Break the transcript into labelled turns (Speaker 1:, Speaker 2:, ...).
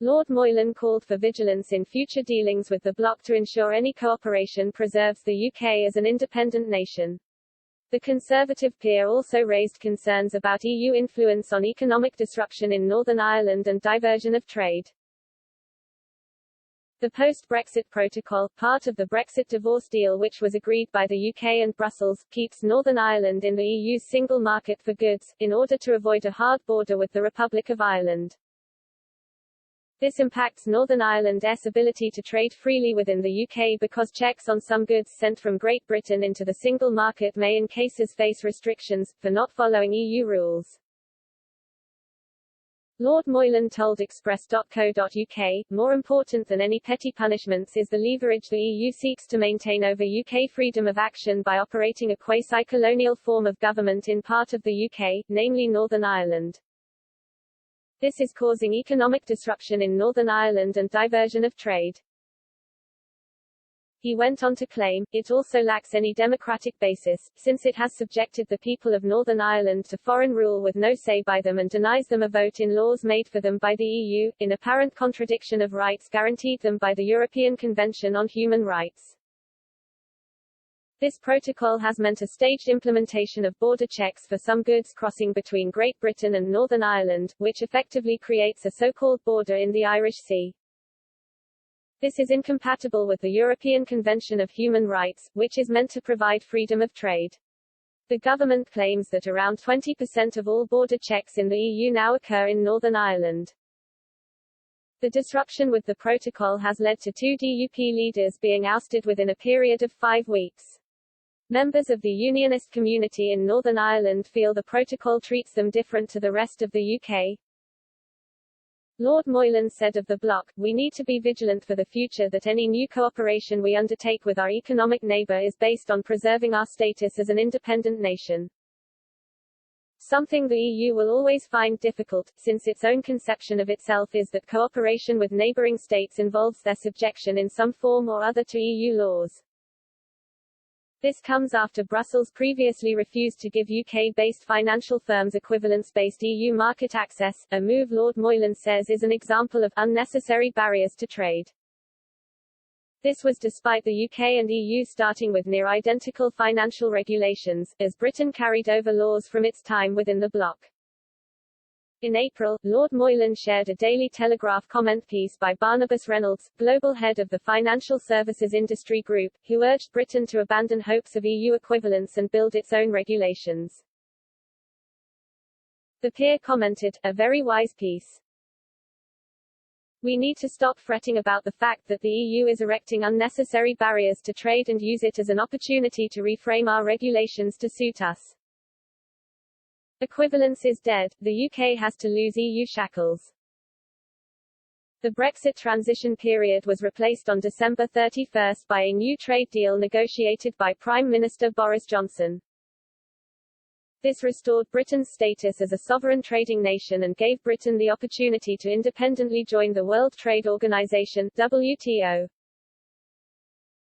Speaker 1: Lord Moylan called for vigilance in future dealings with the bloc to ensure any cooperation preserves the UK as an independent nation. The Conservative peer also raised concerns about EU influence on economic disruption in Northern Ireland and diversion of trade. The post-Brexit protocol, part of the Brexit divorce deal which was agreed by the UK and Brussels, keeps Northern Ireland in the EU's single market for goods, in order to avoid a hard border with the Republic of Ireland. This impacts Northern Ireland's ability to trade freely within the UK because checks on some goods sent from Great Britain into the single market may in cases face restrictions, for not following EU rules. Lord Moylan told Express.co.uk, more important than any petty punishments is the leverage the EU seeks to maintain over UK freedom of action by operating a quasi-colonial form of government in part of the UK, namely Northern Ireland. This is causing economic disruption in Northern Ireland and diversion of trade. He went on to claim, it also lacks any democratic basis, since it has subjected the people of Northern Ireland to foreign rule with no say by them and denies them a vote in laws made for them by the EU, in apparent contradiction of rights guaranteed them by the European Convention on Human Rights. This protocol has meant a staged implementation of border checks for some goods crossing between Great Britain and Northern Ireland, which effectively creates a so-called border in the Irish Sea. This is incompatible with the European Convention of Human Rights, which is meant to provide freedom of trade. The government claims that around 20% of all border checks in the EU now occur in Northern Ireland. The disruption with the protocol has led to 2 DUP leaders being ousted within a period of 5 weeks. Members of the Unionist community in Northern Ireland feel the protocol treats them different to the rest of the UK. Lord Moylan said of the bloc, "We need to be vigilant for the future that any new cooperation we undertake with our economic neighbour is based on preserving our status as an independent nation. Something the EU will always find difficult, since its own conception of itself is that cooperation with neighbouring states involves their subjection in some form or other to EU laws. This comes after Brussels previously refused to give UK-based financial firms equivalence-based EU market access, a move Lord Moylan says is an example of unnecessary barriers to trade. This was despite the UK and EU starting with near-identical financial regulations, as Britain carried over laws from its time within the bloc. In April, Lord Moylan shared a Daily Telegraph comment piece by Barnabas Reynolds, global head of the Financial Services Industry Group, who urged Britain to abandon hopes of EU equivalence and build its own regulations. The peer commented, "A very wise piece. We need to stop fretting about the fact that the EU is erecting unnecessary barriers to trade and use it as an opportunity to reframe our regulations to suit us. Equivalence is dead, the UK has to lose EU shackles." The Brexit transition period was replaced on December 31 by a new trade deal negotiated by Prime Minister Boris Johnson. This restored Britain's status as a sovereign trading nation and gave Britain the opportunity to independently join the World Trade Organization (WTO).